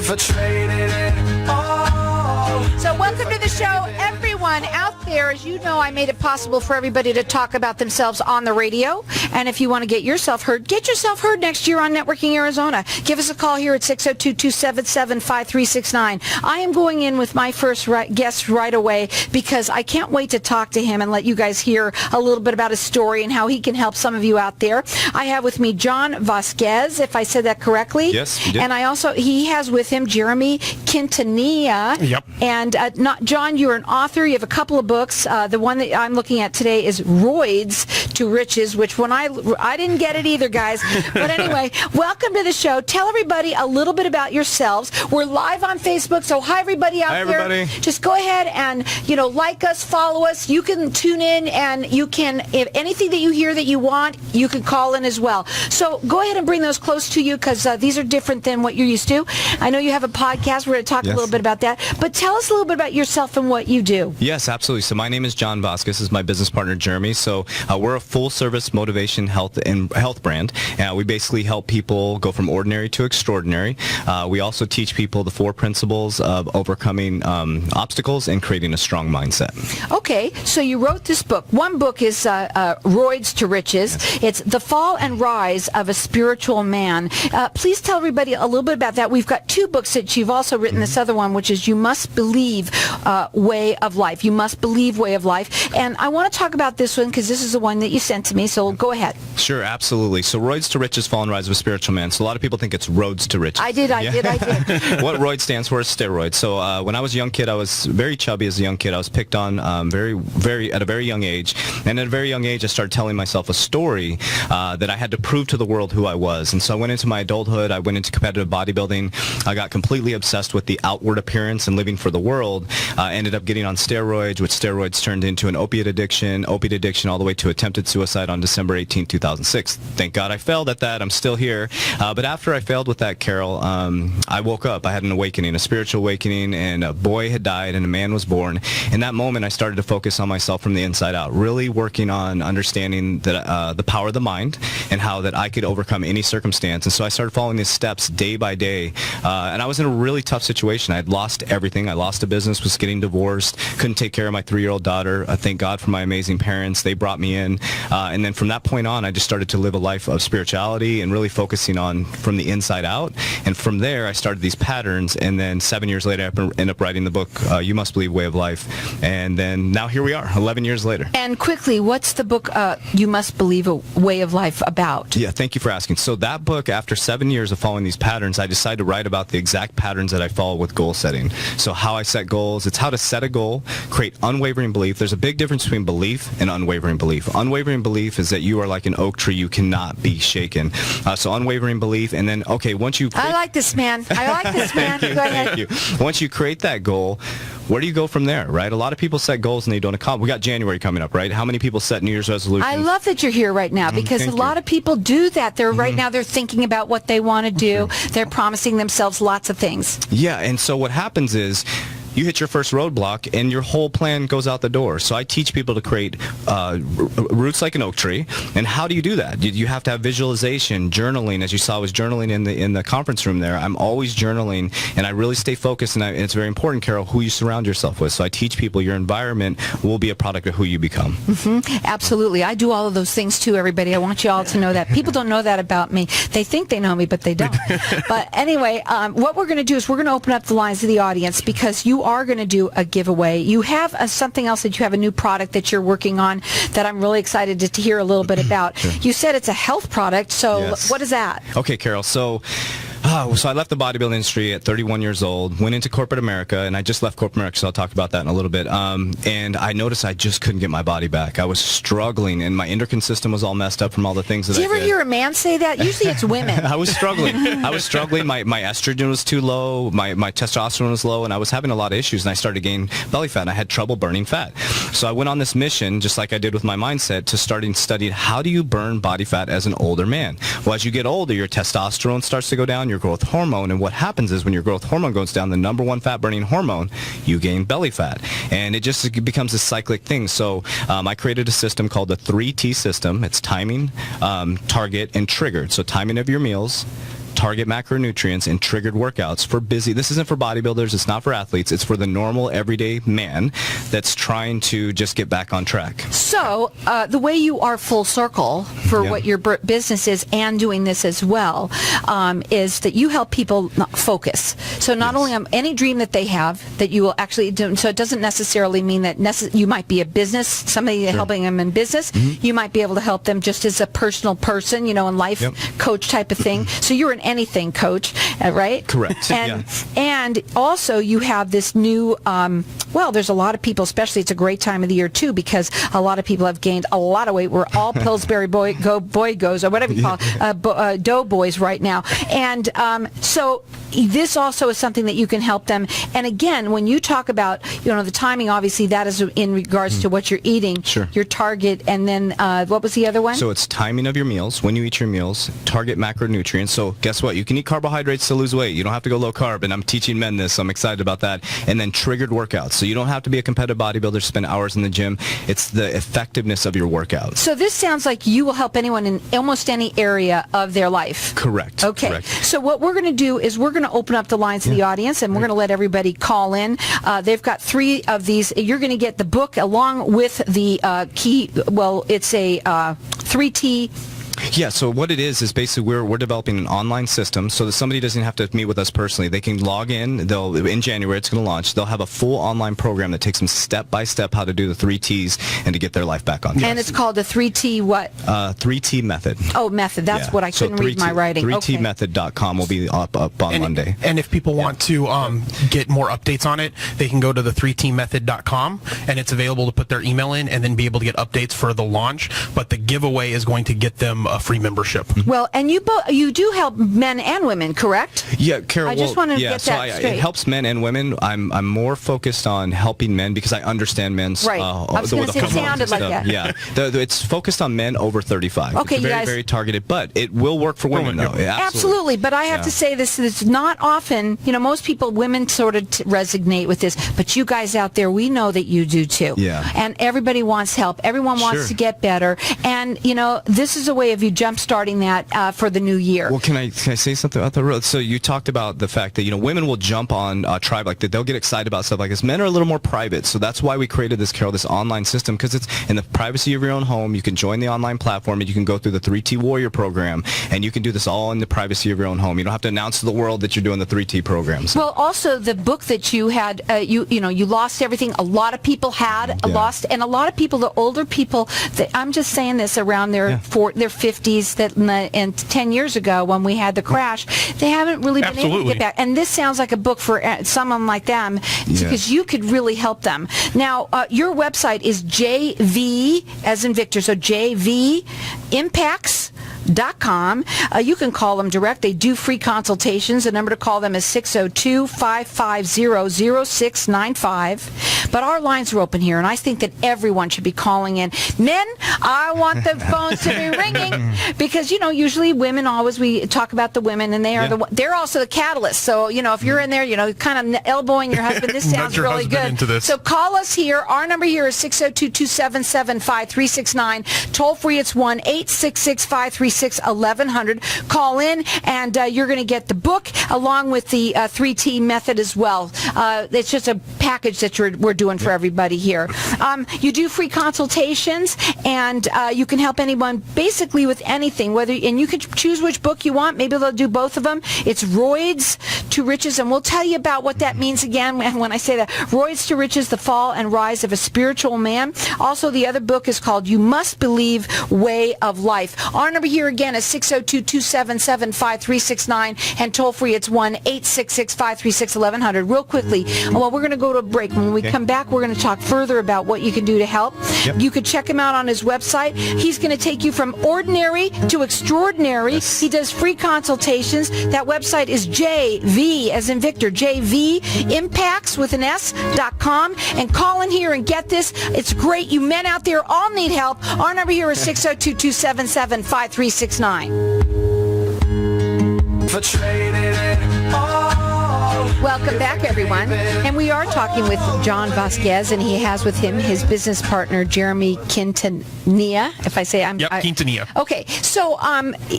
if I traded it all. So welcome to the show, everyone out there. As you know, I made it possible for everybody to talk about themselves on the radio. And if you want to get yourself heard next year on Networking Arizona. Give us a call here at 602-277-5369. I am going in with my first guest right away because I can't wait to talk to him and let you guys hear a little bit about his story and how he can help some of you out there. I have with me John Vasquez, if I said that correctly. Yes, you did. And he has with him Jeremy Quintanilla. Yep. And John, you're an author. You have a couple of books. The one that I'm looking at today is Roids to Riches, which when I didn't get it either, guys. But anyway, welcome to the show. Tell everybody a little bit about yourselves. We're live on Facebook, so hi everybody out there. Hi everybody. Just go ahead and like us, follow us. You can tune in, and you can, if anything that you hear that you want, you can call in as well. So go ahead and bring those close to you because these are different than what you're used to. I know you have a podcast. We're going to talk a little bit about that. But tell us a little bit about yourself and what you do. Yes, absolutely. So my name is John Vasquez. This is my business partner, Jeremy. So we're a full-service motivation health brand. We basically help people go from ordinary to extraordinary. We also teach people the 4 principles of overcoming obstacles and creating a strong mindset. Okay, so you wrote this book. One book is Roids to Riches. Yes. It's The Fall and Rise of a Spiritual Man. Please tell everybody a little bit about that. We've got 2 books that you've also written, this other one, which is You Must Believe Way of Life. You Must Believe Way of Life. And I want to talk about this one because this is the one that you sent to me, so go ahead. Sure, absolutely. So Roids to Riches, Fall and Rise of a Spiritual Man. So a lot of people think it's Roads to Riches. I did. What Roids stands for is steroids. So when I was a young kid, I was very chubby as a young kid. I was picked on at a very young age. And at a very young age, I started telling myself a story that I had to prove to the world who I was. And so I went into my adulthood. I went into competitive bodybuilding. I got completely obsessed with the outward appearance and living for the world. I ended up getting on steroids, which steroids turned into an opiate addiction all the way to attempted suicide on December 18, 2006. Thank God I failed at that. I'm still here. But after I failed with that, Carol, I woke up. I had an awakening, a spiritual awakening, and a boy had died and a man was born. In that moment, I started to focus on myself from the inside out, really working on understanding that, the power of the mind and how that I could overcome any circumstance. And so I started following these steps day by day. And I was in a really tough situation. I had lost everything. I lost a business, was getting divorced, couldn't take care of my 3-year-old daughter. Thank God for my amazing parents. They brought me in. And then from that point on, I just started to live a life of spirituality and really focusing on from the inside out. And from there, I started these patterns. And then 7 years later, I ended up writing the book, You Must Believe Way of Life. And then now here we are, 11 years later. And quickly, what's the book, You Must Believe a Way of Life, about? Yeah, thank you for asking. So that book, after 7 years of following these patterns, I decided to write about the exact patterns that I follow with goal setting. So how I set goals, it's how to set a goal, create unwavering belief. There's a big difference between belief and unwavering belief. Unwavering belief is that you are like an oak tree, you cannot be shaken. So unwavering belief, and then, okay, once you... I like this man. Go ahead. Thank you. Once you create that goal, where do you go from there, right? A lot of people set goals and they don't accomplish. We got January coming up, right? How many people set New Year's resolutions? I love that you're here right now because a lot of people do that. Right now they're thinking about what they want to do. They're promising themselves lots of things. Yeah, and so what happens is you hit your first roadblock and your whole plan goes out the door. So I teach people to create roots like an oak tree. And how do you do that? You have to have visualization, journaling. As you saw, I was journaling in the conference room there. I'm always journaling, and I really stay focused. And it's very important, Carol, who you surround yourself with. So I teach people your environment will be a product of who you become. Absolutely. I do all of those things too, everybody. I want you all to know that. People don't know that about me. They think they know me, but they don't. But anyway, what we're going to do is we're going to open up the lines to the audience because you are going to do a giveaway. You have something else that you have a new product that you're working on that I'm really excited to hear a little bit about. Sure. You said it's a health product, so yes. What is that? Okay, Carol. So I left the bodybuilding industry at 31 years old, went into corporate America, and I just left corporate America, so I'll talk about that in a little bit. And I noticed I just couldn't get my body back. I was struggling, and my endocrine system was all messed up from all the things that I did. Do you ever hear a man say that? Usually it's women. I was struggling. My estrogen was too low, my testosterone was low, and I was having a lot of issues, and I started to gain belly fat, and I had trouble burning fat. So I went on this mission, just like I did with my mindset, to studying how do you burn body fat as an older man. Well, as you get older, your testosterone starts to go down, your growth hormone, and what happens is when your growth hormone goes down, the number one fat burning hormone, you gain belly fat, and it becomes a cyclic thing. So I created a system called the 3T system. It's timing, target, and triggered. So timing of your meals, target macronutrients and triggered workouts for busy. This isn't for bodybuilders. It's not for athletes. It's for the normal, everyday man that's trying to just get back on track. So the way you are full circle for what your business is and doing this as well is that you help people focus. So not only on any dream that they have that you will actually do, so it doesn't necessarily mean that you might be a business, somebody helping them in business. You might be able to help them just as a personal person, in life coach type of thing. So you're an anything coach, right? Correct. And also you have this new, there's a lot of people, especially it's a great time of the year too, because a lot of people have gained a lot of weight. We're all Pillsbury boy goes, or whatever you call it, dough boys right now. And so this also is something that you can help them. And again, when you talk about, the timing, obviously that is in regards to what you're eating, your target, and then what was the other one? So it's timing of your meals, when you eat your meals, target macronutrients. So guess what? You can eat carbohydrates to lose weight. You don't have to go low carb, and I'm teaching men this, so I'm excited about that. And then triggered workouts. So you don't have to be a competitive bodybuilder, spend hours in the gym. It's the effectiveness of your workout. So this sounds like you will help anyone in almost any area of their life. Correct. Okay. Correct. So what we're going to do is we're going to open up the lines of the audience, and we're going to let everybody call in. They've got 3 of these. You're going to get the book along with the it's a 3T. Yeah, so what it is basically we're developing an online system so that somebody doesn't have to meet with us personally. They can log in. In January, it's going to launch. They'll have a full online program that takes them step by step how to do the 3 T's and to get their life back on track. And it's called the 3T what? 3T method. Oh, method. That's what I couldn't read my writing. 3tmethod.com will be up on Monday. And if people want to get more updates on it, they can go to the 3tmethod.com, and it's available to put their email in and then be able to get updates for the launch. But the giveaway is going to get them a free membership. Well, and you do help men and women, correct? Yeah, Carol. I just wanted to get that straight. It helps men and women. I'm more focused on helping men because I understand men's. Right. I was going to say it sounded like that. Yeah, it's focused on men over 35. Okay, it's very, you guys. Very targeted, but it will work for women though. Yeah, absolutely. But I have to say this is not often. Most people, women sort of resonate with this, but you guys out there, we know that you do too. Yeah. And everybody wants help. Everyone wants to get better. And this is a way of you jump-starting that for the new year. Well, can I say something about the road? So you talked about the fact that women will jump on Tribe like that. They'll get excited about stuff like this. Men are a little more private, so that's why we created this, Carol, this online system, because it's in the privacy of your own home. You can join the online platform and you can go through the 3T Warrior program, and you can do this all in the privacy of your own home. You don't have to announce to the world that you're doing the 3T programs. Well, also the book that you had, you lost everything. A lot of people had lost, and a lot of people, the older people, I'm just saying this around their 50s, that and 10 years ago when we had the crash, they haven't really been able to get back. And this sounds like a book for someone like them, because you could really help them. Now, your website is JV, as in Victor, so JVimpacts.com. You can call them direct. They do free consultations. The number to call them is 602-550-0695. But our lines are open here, and I think that everyone should be calling in. Men, I want the phones to be ringing, because usually women we talk about the women, and they're also the catalyst. So if you're in there, kind of elbowing your husband, this sounds really good. So call us here. Our number here is 602-277-5369. Toll free, it's 1-866-536-1100. Call in, and you're going to get the book along with the 3T method as well. It's just a package that we're doing for everybody here. You do free consultations, and you can help anyone basically with anything. And you can choose which book you want. Maybe they'll do both of them. It's Roids to Riches, and we'll tell you about what that means again when I say that. Roids to Riches, The Fall and Rise of a Spiritual Man. Also, the other book is called You Must Believe, Way of Life. Our number here again is 602-277-5369, and toll free it's 1-866-536-1100. Real quickly, we're going to go to a break. When we come back, we're going to talk further about what you can do to help. You could check him out on his website. He's going to take you from ordinary to extraordinary. He does free consultations. That website is JV, as in Victor, JVimpacts with an S.com. And call in here and get this. It's great. You men out there all need help. Our number here is 602-277-5369. For trading it all. Welcome back, everyone. And we are talking with John Vasquez, and he has with him his business partner, Jeremy Quintanilla. If I say Quintanilla. Okay, so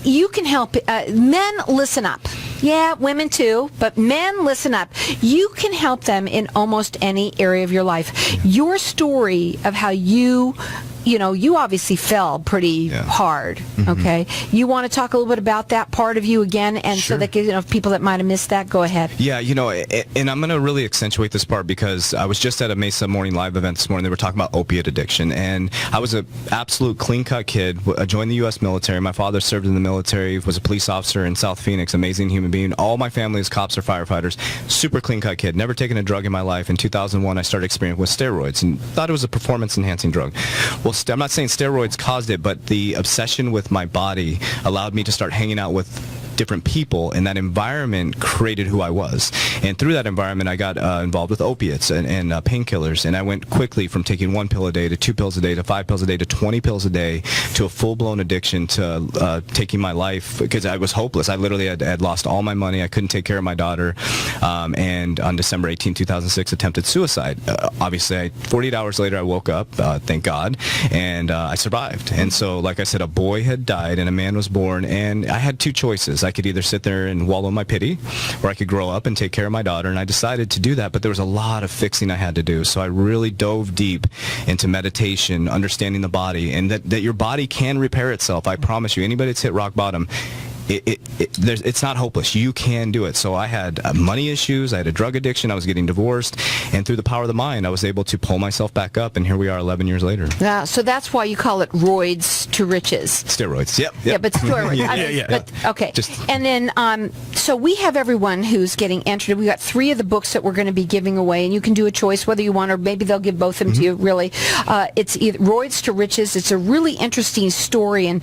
you can help men listen up. Yeah, women too, but men, listen up. You can help them in almost any area of your life. Your story of how you obviously fell pretty hard, okay? You want to talk a little bit about that part of you again, and Sure. so that people that might have missed that, go ahead. Yeah, and I'm going to really accentuate this part because I was just at a Mesa Morning Live event this morning. They were talking about opiate addiction, and I was an absolute clean-cut kid. I joined the U.S. military. My father served in the military, was a police officer in South Phoenix, amazing human being. All my family is cops or firefighters. Super clean-cut kid. Never taken a drug in my life. In 2001, I started experimenting with steroids and thought it was a performance-enhancing drug. Well, I'm not saying steroids caused it, but the obsession with my body allowed me to start hanging out with different people, and that environment created who I was. And through that environment, I got involved with opiates and painkillers, and I went quickly from taking 1 pill a day to 2 pills a day to 5 pills a day to 20 pills a day to a full-blown addiction to taking my life because I was hopeless. I literally had lost all my money. I couldn't take care of my daughter, and on December 18, 2006, attempted suicide. Obviously, 48 hours later, I woke up, thank God, and I survived. And so, like I said, a boy had died and a man was born, and I had two choices. I could either sit there and wallow in my pity, or I could grow up and take care of my daughter, and I decided to do that, but there was a lot of fixing I had to do. So I really dove deep into meditation, understanding the body, and that your body can repair itself. I promise you, anybody that's hit rock bottom, it's not hopeless. You can do it. So I had money issues. I had a drug addiction. I was getting divorced. And through the power of the mind, I was able to pull myself back up. And here we are 11 years later. Yeah, so that's why you call it roids to riches. Steroids. Yep. Yeah, but steroids. Yeah. But, okay. And then, so we have everyone who's getting entered. We got 3 of the books that we're going to be giving away. And you can do a choice whether you want, or maybe they'll give both of them to you, really. It's either Roids to Riches. It's a really interesting story. And,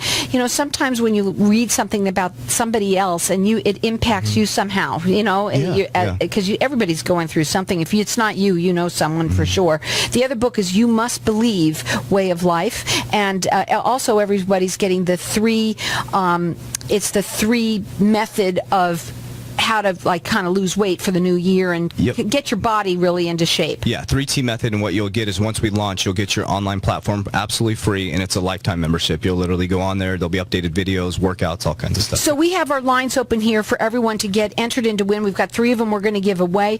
sometimes when you read something about somebody else and it impacts you somehow, because everybody's going through something. If it's not you, you know someone for sure. The other book is You Must Believe, Way of Life, and also everybody's getting the 3 it's the 3 method of how to kind of lose weight for the new year and get your body really into shape. Yeah, 3T method, and what you'll get is once we launch, you'll get your online platform absolutely free, and it's a lifetime membership. You'll literally go on there, there'll be updated videos, workouts, all kinds of stuff. So we have our lines open here for everyone to get entered in to win. We've got 3 of them we're going to give away.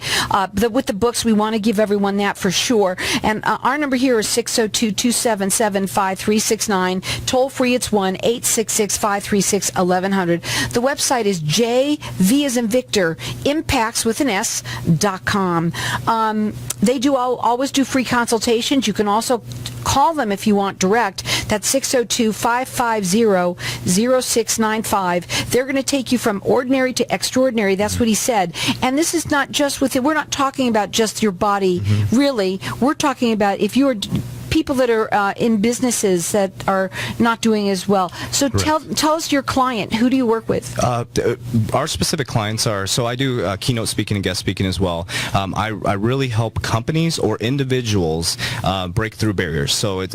With the books, we want to give everyone that for sure. And our number here is 602-277-5369. Toll free, it's 1-866-536-1100. The website is JV as in Victor, impacts.com. They always do free consultations. You can also call them if you want direct. That's 602-550-0695. They're going to take you from ordinary to extraordinary. That's what he said. And this is not just we're not talking about just your body, really. We're talking about if you're people that are in businesses that are not doing as well. So tell us your client. Who do you work with? Our specific clients are, so I do keynote speaking and guest speaking as well. I really help companies or individuals break through barriers. So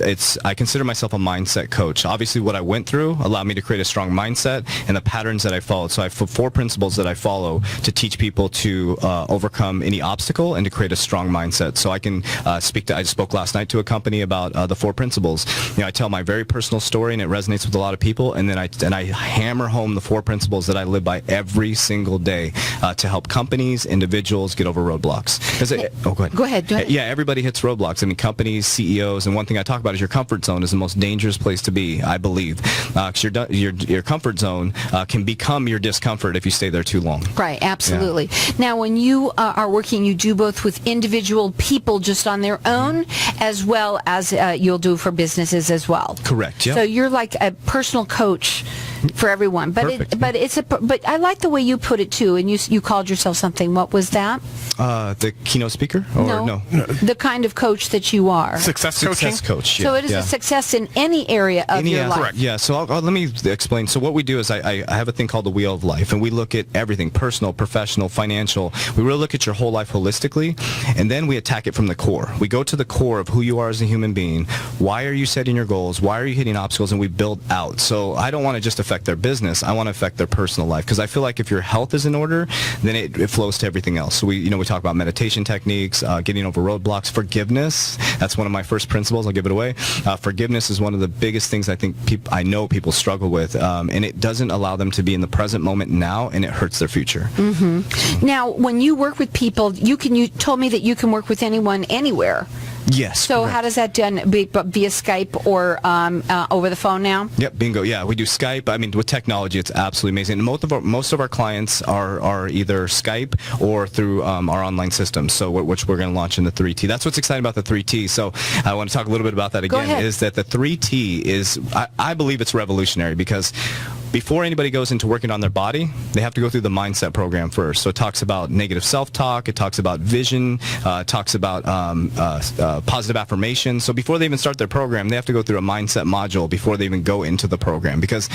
I consider myself a mindset coach. Obviously what I went through allowed me to create a strong mindset and the patterns that I followed. So I have 4 principles that I follow to teach people to overcome any obstacle and to create a strong mindset. So I can I spoke last night to a company about the 4 principles. I tell my very personal story and it resonates with a lot of people, and then I hammer home the 4 principles that I live by every single day to help companies, individuals get over roadblocks. Go ahead. Yeah, everybody hits roadblocks. I mean, companies, CEOs, and one thing I talk about is your comfort zone is the most dangerous place to be, I believe. Because your comfort zone can become your discomfort if you stay there too long. Right, absolutely. Yeah. Now, when you are working, you do both with individual people just on their own, as well as you'll do for businesses as well. Correct. Yeah. So you're like a personal coach for everyone. But but I like the way you put it too. And you called yourself something. What was that? The keynote speaker? Or no. The kind of coach that you are. Success coach. So it is a success in any area of your life. Correct. Yeah. So let me explain. So what we do is I have a thing called the Wheel of Life, and we look at everything: personal, professional, financial. We really look at your whole life holistically, and then we attack it from the core. We go to the core of who you are as a human being. Why are you setting your goals? Why are you hitting obstacles? And we build out. So I don't want to just affect affect their business. I want to affect their personal life, because I feel like if your health is in order, then it flows to everything else. So we talk about meditation techniques, getting over roadblocks, forgiveness. That's one of my first principles. I'll give it away. Forgiveness is one of the biggest things I think I know people struggle with, and it doesn't allow them to be in the present moment now, and it hurts their future. Now, when you work with people, you told me that you can work with anyone anywhere. Yes. So correct. how does that done via Skype or over the phone now? Yep, bingo. Yeah, we do Skype. I mean, with technology, it's absolutely amazing. And most of our clients are either Skype or through our online system, so which we're going to launch in the 3T. That's what's exciting about the 3T. So I want to talk a little bit about that again. Is that the 3T is, I believe it's revolutionary, because before anybody goes into working on their body, they have to go through the mindset program first. So it talks about negative self-talk, it talks about vision, it talks about positive affirmation. So before they even start their program, they have to go through a mindset module before they even go into the program. Because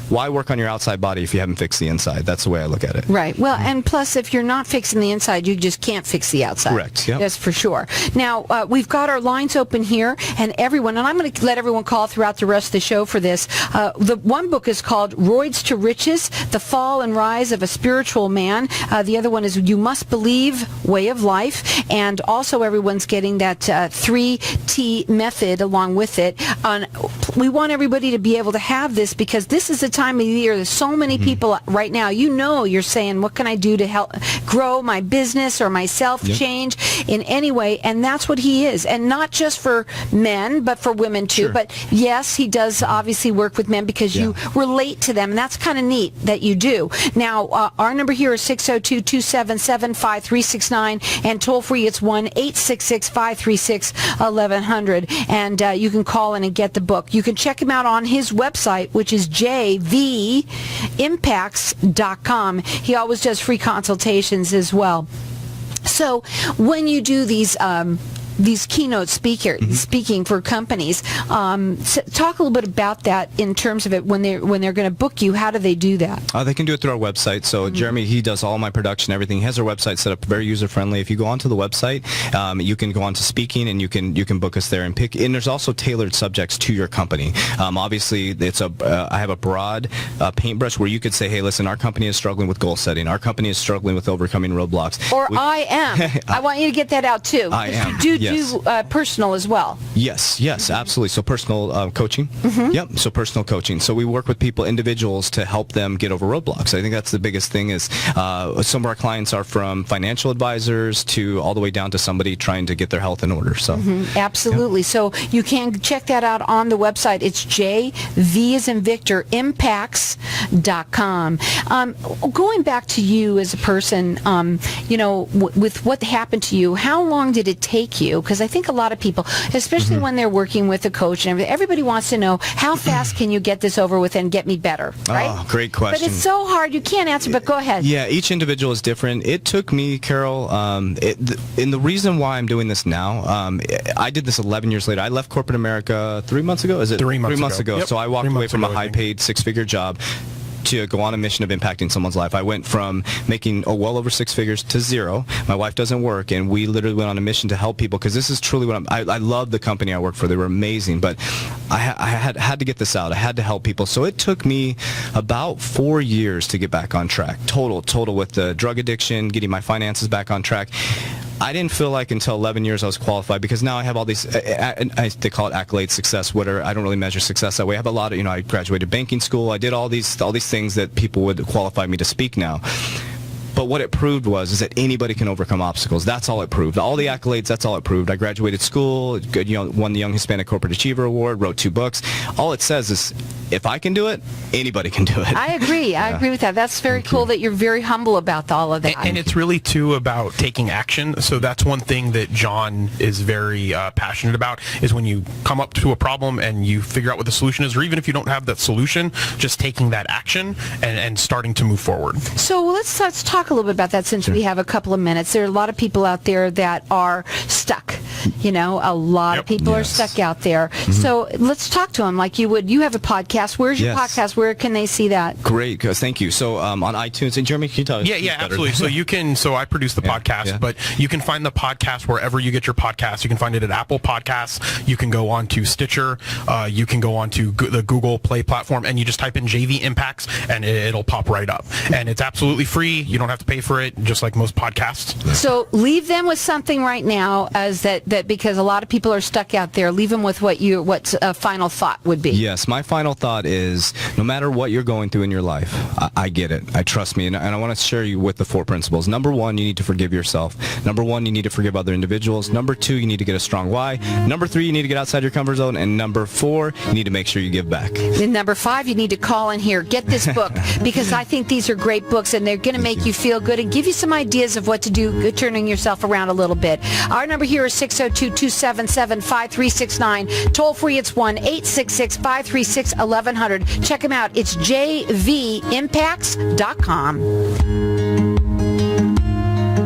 why work on your outside body if you haven't fixed the inside? That's the way I look at it. Right. Well, and plus, if you're not fixing the inside, you just can't fix the outside. Correct. Yep. That's for sure. Now, we've got our lines open here, and everyone, and I'm going to let everyone call throughout the rest of the show for this. The one book is called Roids to Riches, The Fall and Rise of a Spiritual Man. The other one is You Must Believe, Way of Life. And also everyone's getting that 3T method along with it. We want everybody to be able to have this, because this is the time of the year. There's so many people right now. You're saying, what can I do to help grow my business or myself change in any way? And that's what he is. And not just for men, but for women too. Sure. But yes, he does obviously work with men, because you relate to them. And that's kind of neat that you do. Now, our number here is 602-277-5369, and toll free it's 1-866-536-1100, and you can call in and get the book. You can check him out on his website, which is jvimpacts.com. He always does free consultations as well. So when you do these keynote speaking for companies, talk a little bit about that in terms of it. When they're going to book you, how do they do that? They can do it through our website. So Jeremy, he does all my production, everything. He has our website set up very user friendly. If you go onto the website, you can go on to speaking, and you can book us there and pick. And there's also tailored subjects to your company. Obviously, I have a broad paintbrush where you could say, hey, listen, our company is struggling with goal setting. Our company is struggling with overcoming roadblocks. Or I am. I want you to get that out too. I am. Do personal as well. Yes, absolutely. So personal coaching. Yep. So personal coaching. So we work with individuals to help them get over roadblocks. I think that's the biggest thing. Is some of our clients are from financial advisors to all the way down to somebody trying to get their health in order. So absolutely. So you can check that out on the website. It's JV as in Victor, impacts.com. Going back to you as a person, with what happened to you, how long did it take you? Because I think a lot of people, especially when they're working with a coach and everything, everybody wants to know, how fast can you get this over with and get me better, right? Oh, great question. But it's so hard, you can't answer, but go ahead. Yeah, each individual is different. It took me, Carol, and the reason why I'm doing this now, I did this 11 years later. I left corporate America 3 months ago? Is it 3 months ago? Yep. So I walked away from a high-paid, six-figure job to go on a mission of impacting someone's life. I went from making well over six figures to zero. My wife doesn't work, and we literally went on a mission to help people, because this is truly what I love the company I work for. They were amazing, but I had to get this out. I had to help people. So it took me about 4 years to get back on track. Total with the drug addiction, getting my finances back on track. I didn't feel like until 11 years I was qualified, because now I have all these, they call it accolades, success, whatever. I don't really measure success that way. I have a lot of, I graduated banking school. I did all these things that people would qualify me to speak now. But what it proved is that anybody can overcome obstacles. That's all it proved. All the accolades, that's all it proved. I graduated school, won the Young Hispanic Corporate Achiever Award, wrote 2 books. All it says is, if I can do it, anybody can do it. I agree. I agree with that. That's very cool that you're very humble about all of that. And it's really, too, about taking action. So that's one thing that John is very passionate about, is when you come up to a problem and you figure out what the solution is, or even if you don't have that solution, just taking that action and starting to move forward. So let's talk a little bit about that, since we have a couple of minutes. There are a lot of people out there that are stuck. A lot of people are stuck out there. So let's talk to them like you would. You have a podcast podcast. Where's your Yes. podcast? Where can they see that? Great, thank you. So on iTunes, and Jeremy, can you tell us? Yeah, absolutely. So I produce the podcast, yeah. but you can find the podcast wherever you get your podcasts. You can find it at Apple Podcasts. You can go on to Stitcher. You can go on to the Google Play platform, and you just type in JV Impacts, and it'll pop right up. And it's absolutely free. You don't have to pay for it, just like most podcasts. So leave them with something right now, as that because a lot of people are stuck out there. Leave them with what's a final thought would be. Yes, my final thought is no matter what you're going through in your life, I get it. I trust me, and I want to share you with the 4 principles. Number 1, you need to forgive yourself. Number 1, you need to forgive other individuals. Number 2, you need to get a strong why. Number 3, you need to get outside your comfort zone. And number 4, you need to make sure you give back. And number 5, you need to call in here. Get this book, because I think these are great books, and they're going to make you feel good and give you some ideas of what to do, turning yourself around a little bit. Our number here is 602-277-5369. Toll free, it's 1-866-536-1100. Check them out. It's jvimpacts.com.